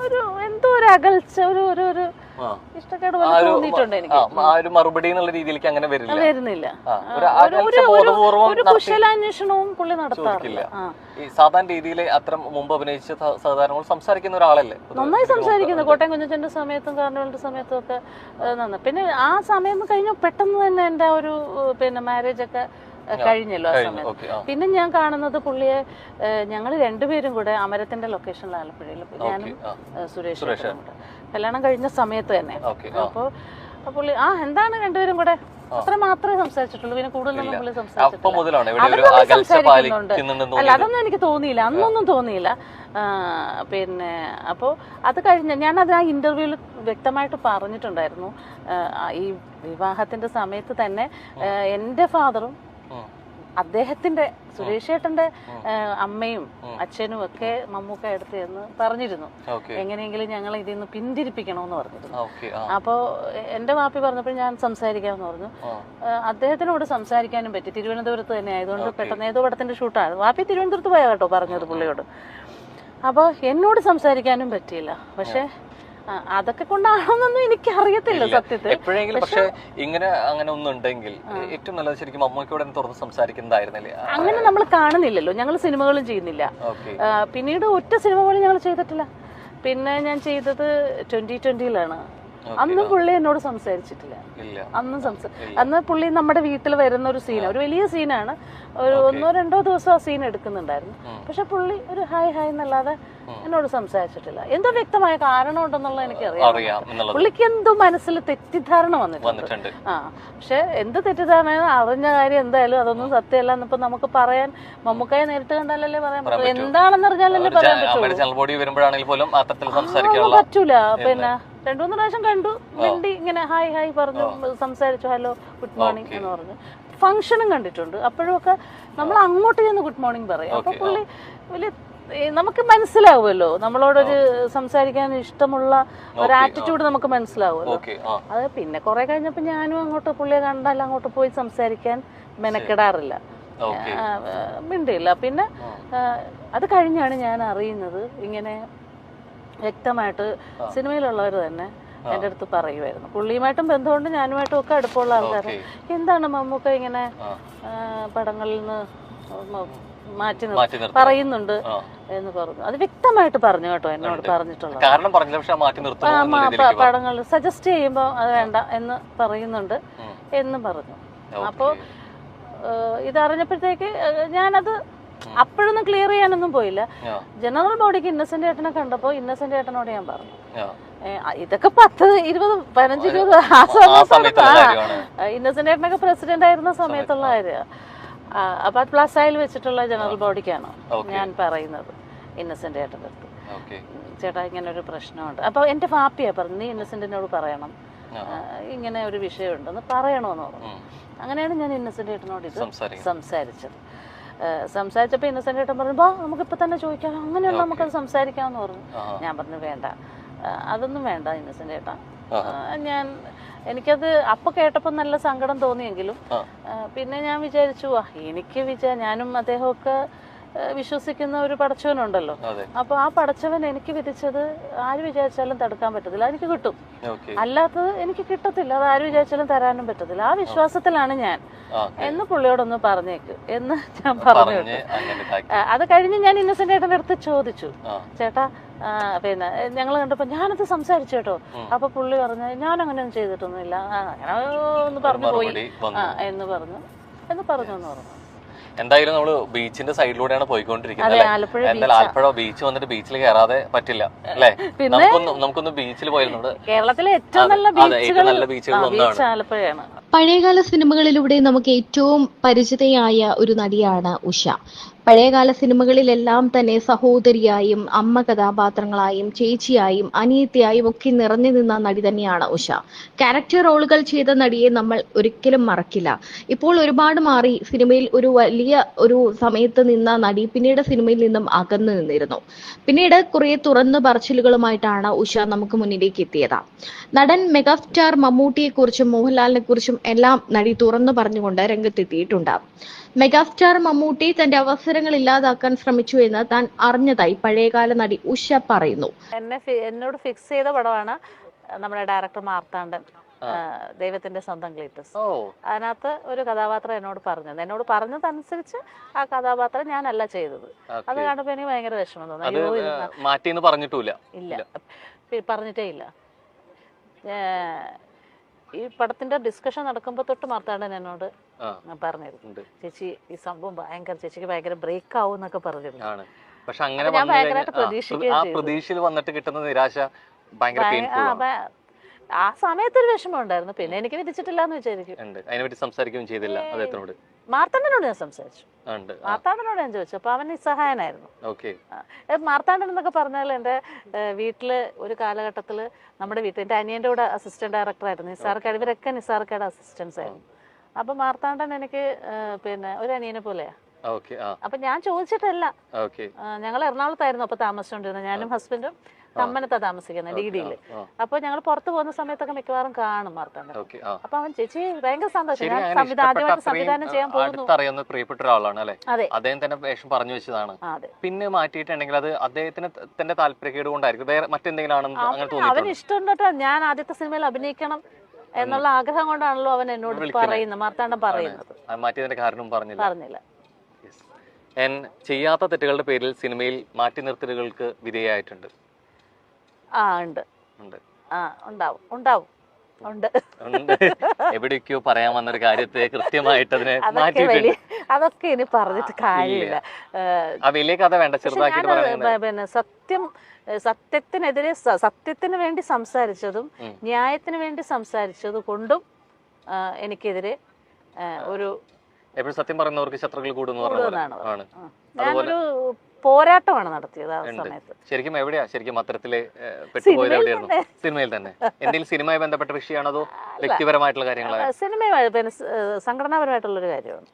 ഒരു എന്തോ ഒരു അകൽച്ച, ഒരു ഇഷ്ടക്കേട് തോന്നിയിട്ടുണ്ട് എനിക്ക്. മറുപടി എന്നുള്ള രീതിയിലേക്ക് അങ്ങനെ വരുന്നില്ല. ഒരു കുശലാന്വേഷണവും പുള്ളി നടത്താറില്ല. ഈ സാധാരണ രീതിയിൽ അത്ര മുമ്പ് അഭിനയിച്ച സഹതാരങ്ങൾ സംസാരിക്കുന്ന ഒരാളല്ലേ? നന്നായി സംസാരിക്കുന്നു. കോട്ടയം കുഞ്ഞച്ചന്റെ സമയത്തും കാർണിവലിന്റെ സമയത്തും ഒക്കെ നന്നായി. പിന്നെ ആ സമയം കഴിഞ്ഞ പെട്ടെന്ന് തന്നെ എന്റെ ഒരു മാരേജ് ഒക്കെ കഴിഞ്ഞല്ലോ ആ സമയത്ത്. പിന്നെ ഞാൻ കാണുന്നത് പുള്ളിയെ ഞങ്ങൾ രണ്ടുപേരും കൂടെ അമരത്തിന്റെ ലൊക്കേഷനിൽ ആലപ്പുഴയിൽ, ഞാനും സുരേഷ് കല്യാണം കഴിഞ്ഞ സമയത്ത് തന്നെ. അപ്പൊ പുള്ളി എന്താണ് രണ്ടുപേരും കൂടെ അത്ര മാത്രമേ സംസാരിച്ചിട്ടുള്ളൂ. പിന്നെ കൂടുതലൊന്നും പുള്ളി സംസാരിക്കുന്നുണ്ട്. അല്ല, അതൊന്നും എനിക്ക് തോന്നിയില്ല, അന്നൊന്നും തോന്നിയില്ല. പിന്നെ അപ്പോ അത് കഴിഞ്ഞ ഞാനത് ആ ഇന്റർവ്യൂവിൽ വ്യക്തമായിട്ട് പറഞ്ഞിട്ടുണ്ടായിരുന്നു. ഈ വിവാഹത്തിന്റെ സമയത്ത് തന്നെ എന്റെ ഫാദറും അദ്ദേഹത്തിന്റെ സുരേഷ് ചേട്ടന്റെ അമ്മയും അച്ഛനും ഒക്കെ മമ്മൂക്ക എടുത്ത് എന്ന് പറഞ്ഞിരുന്നു. എങ്ങനെയെങ്കിലും ഞങ്ങൾ ഇതിൽ നിന്ന് പിന്തിരിപ്പിക്കണമെന്ന് പറഞ്ഞിരുന്നു. അപ്പോ എന്റെ വാപ്പി പറഞ്ഞപ്പോൾ ഞാൻ സംസാരിക്കാമെന്ന് പറഞ്ഞു. അദ്ദേഹത്തിനോട് സംസാരിക്കാനും പറ്റി. തിരുവനന്തപുരത്ത് തന്നെ ആയതുകൊണ്ട് പെട്ടെന്ന് ഏതോ പടത്തിന്റെ ഷൂട്ടാണ്. വാപ്പി തിരുവനന്തപുരത്ത് പോയാ കേട്ടോ പറഞ്ഞത് പുള്ളിയോട്. അപ്പൊ എന്നോട് സംസാരിക്കാനും പറ്റിയില്ല. പക്ഷെ അതൊക്കെ കൊണ്ടാണെന്നൊന്നും എനിക്ക് അറിയത്തില്ല സത്യത്തിൽ. എപ്പോഴെങ്കിലും പക്ഷെ അങ്ങനെ ഒന്നും ഉണ്ടെങ്കിൽ ഏറ്റവും നല്ലത് ശരിക്കും മമ്മൂക്കയോട് തുറന്ന് സംസാരിക്കുന്നതായിരുന്നല്ലേ. അങ്ങനെ നമ്മൾ കാണുന്നില്ലല്ലോ, ഞങ്ങൾ സിനിമകളും ചെയ്യുന്നില്ല. പിന്നീട് ഒറ്റ സിനിമ പോലും ഞങ്ങൾ ചെയ്തിട്ടില്ല. പിന്നെ ഞാൻ ചെയ്തത് 2020-ലാണ്. അന്ന് പുള്ളി എന്നോട് സംസാരിച്ചിട്ടില്ല. അന്ന് പുള്ളി നമ്മുടെ വീട്ടിൽ വരുന്ന ഒരു സീനാണ്, ഒരു വലിയ സീനാണ്. ഒരു 1-2 ദിവസം ആ സീൻ എടുക്കുന്നുണ്ടായിരുന്നു. പക്ഷെ പുള്ളി ഒരു ഹായ് എന്നല്ലാതെ എന്നോട് സംസാരിച്ചിട്ടില്ല. എന്തോ വ്യക്തമായ കാരണം ഉണ്ടെന്നുള്ളത് എനിക്കറിയാം. പുള്ളിക്ക് എന്തോ മനസ്സിൽ തെറ്റിദ്ധാരണ വന്നിട്ടുണ്ട്. പക്ഷെ എന്ത് തെറ്റിദ്ധാരണ, അറിഞ്ഞ കാര്യം എന്തായാലും അതൊന്നും സത്യമല്ല എന്നിപ്പോ നമുക്ക് പറയാൻ, മമ്മൂക്കായെ നേരിട്ട് കണ്ടാലല്ലേ പറയാൻ പറ്റുള്ളൂ. എന്താണെന്ന് അറിഞ്ഞാലല്ലേ പറയാൻ പറ്റൂല. പിന്നെ 2-3 പ്രാവശ്യം കണ്ടു, മിണ്ടി ഇങ്ങനെ ഹായ് പറഞ്ഞു, സംസാരിച്ചു, ഹലോ ഗുഡ് മോർണിംഗ് എന്ന് പറഞ്ഞു. ഫംഗ്ഷനും കണ്ടിട്ടുണ്ട്. അപ്പോഴും ഒക്കെ നമ്മൾ അങ്ങോട്ട് ചെന്ന് ഗുഡ് മോർണിംഗ് പറയും. അപ്പൊ പുള്ളി വലിയ നമുക്ക് മനസ്സിലാവുമല്ലോ, നമ്മളോടൊരു സംസാരിക്കാൻ ഇഷ്ടമുള്ള ഒരു ആറ്റിറ്റ്യൂഡ് നമുക്ക് മനസ്സിലാവുമല്ലോ. അത് പിന്നെ കുറെ കഴിഞ്ഞപ്പോ ഞാനും അങ്ങോട്ട് പുള്ളിയെ കണ്ടാൽ അങ്ങോട്ട് പോയി സംസാരിക്കാൻ മെനക്കെടാറില്ല, മിണ്ടില്ല. പിന്നെ അത് കഴിഞ്ഞാണ് ഞാൻ അറിയുന്നത് ഇങ്ങനെ വ്യക്തമായിട്ട് സിനിമയിലുള്ളവർ തന്നെ എൻ്റെ അടുത്ത് പറയുമായിരുന്നു. പുള്ളിയുമായിട്ടും ബന്ധമുണ്ട്, ഞാനുമായിട്ടും ഒക്കെ അടുപ്പമുള്ള ആൾക്കാർ. എന്താണ് മമ്മൂക്ക ഇങ്ങനെ പടങ്ങളിൽ നിന്ന് മാറ്റി പറയുന്നുണ്ട് എന്ന് പറഞ്ഞു. അത് വ്യക്തമായിട്ട് പറഞ്ഞു കേട്ടോ, എന്നോട് പറഞ്ഞിട്ടുള്ളത്. പടങ്ങൾ സജസ്റ്റ് ചെയ്യുമ്പോൾ അത് വേണ്ട എന്ന് പറയുന്നുണ്ട് എന്ന് പറഞ്ഞു. അപ്പോ ഇതറിഞ്ഞപ്പോഴത്തേക്ക് ഞാനത് അപ്പോഴൊന്നും ക്ലിയർ ചെയ്യാനൊന്നും പോയില്ല. ജനറൽ ബോഡിക്ക് ഇന്നസെന്റ് ഏട്ടനെ കണ്ടപ്പോ ഇന്നസെന്റ് ഏട്ടനോട് ഞാൻ പറഞ്ഞു, ഇതൊക്കെ 10, 20, 15, 20 ആ സമയത്ത് ഇന്നസെന്റ് ഏട്ടനൊക്കെ പ്രസിഡന്റ് ആയിരുന്ന സമയത്തുള്ള കാര്യം. അപ്പൊ അത് പ്ലസായിൽ വെച്ചിട്ടുള്ള ജനറൽ ബോഡിക്കാണ് ഞാൻ പറയുന്നത് ഇന്നസെന്റ് ഏട്ടൻ്റെ അടുത്ത്. ചേട്ടാ ഇങ്ങനെ ഒരു പ്രശ്നമുണ്ട്. അപ്പൊ എന്റെ വാപ്പിയാ പറഞ്ഞു, നീ ഇന്നസെന്റിനോട് പറയണം, ഇങ്ങനെ ഒരു വിഷയമുണ്ടെന്ന് പറയണമെന്ന് പറഞ്ഞു. അങ്ങനെയാണ് ഞാൻ ഇന്നസെന്റ് ഏട്ടനോട് ഇത് സംസാരിച്ചപ്പോ ഇന്നസെന്റ് ഏട്ടൻ പറഞ്ഞു, നമുക്കിപ്പോ തന്നെ ചോദിക്കാം, അങ്ങനെയുള്ള നമുക്കത് സംസാരിക്കാമെന്ന് പറഞ്ഞു. ഞാൻ പറഞ്ഞു വേണ്ട, അതൊന്നും വേണ്ട ഇന്നസെന്റ് ഏട്ടാ. എനിക്കത് അപ്പൊ കേട്ടപ്പോ നല്ല സങ്കടം തോന്നിയെങ്കിലും പിന്നെ ഞാൻ വിചാരിച്ചു, ഞാനും അദ്ദേഹമൊക്കെ വിശ്വസിക്കുന്ന ഒരു പടച്ചവനുണ്ടല്ലോ. അപ്പൊ ആ പടച്ചവൻ എനിക്ക് വിധിച്ചത് ആര് വിചാരിച്ചാലും തടുക്കാൻ പറ്റത്തില്ല, എനിക്ക് കിട്ടും. അല്ലാത്തത് എനിക്ക് കിട്ടത്തില്ല, അത് ആര് വിചാരിച്ചാലും തരാനും പറ്റത്തില്ല. ആ വിശ്വാസത്തിലാണ് ഞാൻ എന്ന് പുള്ളിയോടൊന്ന് പറഞ്ഞേക്ക് എന്ന് ഞാൻ പറഞ്ഞു. അത് കഴിഞ്ഞ് ഞാൻ ഇന്നസെന്റ് ഏട്ടൻ്റെ അടുത്ത് ചോദിച്ചു, ചേട്ടാ പിന്നെ ഞങ്ങൾ കണ്ടപ്പോ ഞാനത് സംസാരിച്ചു കേട്ടോ. അപ്പൊ പുള്ളി പറഞ്ഞു, ഞാൻ അങ്ങനെയൊന്നും ചെയ്തിട്ടൊന്നുമില്ല, അങ്ങനെ ഒന്ന് പറഞ്ഞു പോയി എന്ന് പറഞ്ഞു. എന്തായാലും നമ്മള് ബീച്ചിന്റെ സൈഡിലൂടെയാണ് പോയിക്കൊണ്ടിരിക്കുന്നത്. ആലപ്പുഴ ബീച്ച് വന്നിട്ട് ബീച്ചിൽ കയറാതെ പറ്റില്ല അല്ലെ? നമുക്കൊന്ന് ബീച്ചിൽ പോയിരുന്നു. കേരളത്തിലെ ഏറ്റവും നല്ല ബീച്ചുകൾ ഒന്നാണ് ആലപ്പുഴയാണ്. പഴയകാല സിനിമകളിലൂടെ നമുക്ക് ഏറ്റവും പരിചിതയായ ഒരു നടിയാണ് ഉഷ. പഴയകാല സിനിമകളിലെല്ലാം തന്നെ സഹോദരിയായും അമ്മ കഥാപാത്രങ്ങളായും ചേച്ചിയായും അനിയത്തിയായും ഒക്കെ നിറഞ്ഞു നിന്ന നടി തന്നെയാണ് ഉഷ. ക്യാരക്ടർ റോളുകൾ ചെയ്ത നടിയെ നമ്മൾ ഒരിക്കലും മറക്കില്ല. ഇപ്പോൾ ഒരുപാട് മാറി. സിനിമയിൽ ഒരു വലിയ ഒരു സമയത്ത് നിന്ന നടി പിന്നീട് സിനിമയിൽ നിന്നും അകന്നു നിന്നിരുന്നു. പിന്നീട് കുറെ തുറന്നു പറച്ചിലുകളുമായിട്ടാണ് ഉഷ നമുക്ക് മുന്നിലേക്ക് എത്തിയത്. നടൻ മെഗാസ്റ്റാർ മമ്മൂട്ടിയെക്കുറിച്ചും മോഹൻലാലിനെ കുറിച്ചും എല്ലാം നടി തുറന്നു പറഞ്ഞുകൊണ്ട് രംഗത്തെത്തിയിട്ടുണ്ട്. മെഗാസ്റ്റാർ മമ്മൂട്ടി തന്റെ അവസരം അവസരങ്ങൾ ഇല്ലാതാക്കാൻ ശ്രമിച്ചു എന്ന് താൻ അറിഞ്ഞതായി പഴയകാല നടി ഉഷ പറയുന്നു. എന്നോട് ഫിക്സ് ചെയ്ത പടമാണ് നമ്മുടെ ഡയറക്ടർ മാർത്താണ്ഡൻ, ദൈവത്തിന്റെ സ്വന്തം ക്ലീറ്റസ്. അതിനകത്ത് ഒരു കഥാപാത്രം എന്നോട് പറഞ്ഞതനുസരിച്ച് ആ കഥാപാത്രം ഞാനല്ല ചെയ്തത്. അത് കണ്ടപ്പോ എനിക്ക് ഭയങ്കര വിഷമം തോന്നി. പറഞ്ഞിട്ടേ ഇല്ല. ഈ പടത്തിന്റെ ഡിസ്കഷൻ നടക്കുമ്പോ തൊട്ട് മാർത്താണ്ഡൻ എന്നോട് പറഞ്ഞിരുന്നു, ചേച്ചി ഈ സംഭവം ചേച്ചിക്ക് ഭയങ്കര ബ്രേക്ക് ആവും എന്നൊക്കെ പറഞ്ഞിരുന്നു. പക്ഷെ അങ്ങനെ പ്രതീക്ഷയിൽ വന്നിട്ട് കിട്ടുന്ന നിരാശ ആ സമയത്തൊരു വിഷമം ഉണ്ടായിരുന്നു. പിന്നെ എനിക്ക് വിധിച്ചിട്ടില്ല എന്ന് വിചാരിക്കും. അതിനെപ്പറ്റി സംസാരിക്കുകയും ചെയ്തില്ല അദ്ദേഹത്തിനോട്. മാർത്താണ്ഡനോട് ഞാൻ സംസാരിച്ചു. മാർത്താണ്ഡനോട് ഞാൻ ചോദിച്ചു. അപ്പൊ അവൻ നിസ്സഹായനായിരുന്നു. മാർത്താണ്ഡൻ എന്നൊക്കെ പറഞ്ഞാൽ എന്റെ വീട്ടില് ഒരു കാലഘട്ടത്തില് നമ്മുടെ വീട്ടിൽ എന്റെ അനിയന്റെ കൂടെ അസിസ്റ്റന്റ് ഡയറക്ടർ ആയിരുന്നു. നിസാർക്കാട്, ഇവരൊക്കെ നിസാർക്കാട് അസിസ്റ്റൻസ് ആയിരുന്നു. അപ്പൊ മാർത്താണ്ഡൻ എനിക്ക് പിന്നെ ഒരു അനിയനെ പോലെയാ. അപ്പൊ ഞാൻ ചോദിച്ചിട്ടല്ല. ഞങ്ങൾ എറണാകുളത്തായിരുന്നു അപ്പൊ താമസിച്ചോണ്ടിരുന്നത്. ഞാനും ഹസ്ബൻഡും കമ്മനത്താ താമസിക്കുന്നത്, ഡിഡിയില്. അപ്പൊ ഞങ്ങൾ പുറത്തു പോകുന്ന സമയത്തൊക്കെ മിക്കവാറും കാണും മാർത്താണ്ഡൻ. അപ്പൊ അവൻ ചേച്ചി ഭയങ്കര സന്തോഷം, ഞാൻ ആദ്യമായിട്ട് സംവിധാനം ചെയ്യാൻ പോകുന്നു. പ്രിയപ്പെട്ട ഒരാളാണ് അല്ലെ, അദ്ദേഹം തന്നെ വേഷം പറഞ്ഞു വെച്ചതാണ്. പിന്നെ മാറ്റിയിട്ടുണ്ടെങ്കിൽ അത് അദ്ദേഹത്തിന് തന്നെ താല്പര്യക്കേട് കൊണ്ടായിരിക്കും, വേറെ മറ്റെന്തെങ്കിലും ആണെന്ന് അങ്ങനെ തോന്നി. അവന് ഇഷ്ടമുണ്ടോ, ഞാൻ ആദ്യത്തെ സിനിമയിൽ അഭിനയിക്കണം എന്നുള്ള ആഗ്രഹം കൊണ്ടാണല്ലോ അവൻ എന്നോട് പറയുന്നത്, മാർത്താണ്ഡൻ പറയുന്നത്. മാറ്റിയതിന്റെ കാരണം പറഞ്ഞില്ല. ചെയ്യാത്ത തെറ്റുകളുടെ പേരിൽ സിനിമയിൽ മാറ്റി നിർത്തലുകൾക്ക് വിധേയമായിട്ടുണ്ട്. ഉണ്ട്. എവിടേക്കോ പറയാൻ വന്നൊരു കാര്യത്തെ കൃത്യമായിട്ട് അതിനെ മാറ്റിയിട്ടുണ്ട്. അതൊക്കെ ഇനി പറഞ്ഞിട്ട് കാര്യമില്ല. ആ വലിയ കഥ വേണ്ട, ചെറുതാക്കിയിട്ട് പിന്നെ സത്യത്തിനെതിരെ സത്യത്തിന് വേണ്ടി സംസാരിച്ചതും ന്യായത്തിന് വേണ്ടി സംസാരിച്ചത് കൊണ്ടും എനിക്കെതിരെ ഒരു എപ്പോഴും സത്യം പറയുന്നവർക്ക് ശത്രുക്കൾ കൂടുന്നതാണ്. ഞാനൊരു പോരാട്ടമാണ് നടത്തിയത് ആ സമയത്ത്. ശരിക്കും എവിടെയാ ശരിക്കും അത്തരത്തില് പെട്ടുപോയത്? എവിടെയായിരുന്നു? സിനിമയിൽ തന്നെ എന്തെങ്കിലും സിനിമയുമായി ബന്ധപ്പെട്ട വിഷയമാണോ അതോ വ്യക്തിപരമായിട്ടുള്ള കാര്യങ്ങളാണ്? സിനിമയുമായി സംഘടനാപരമായിട്ടുള്ളൊരു കാര്യമാണ്.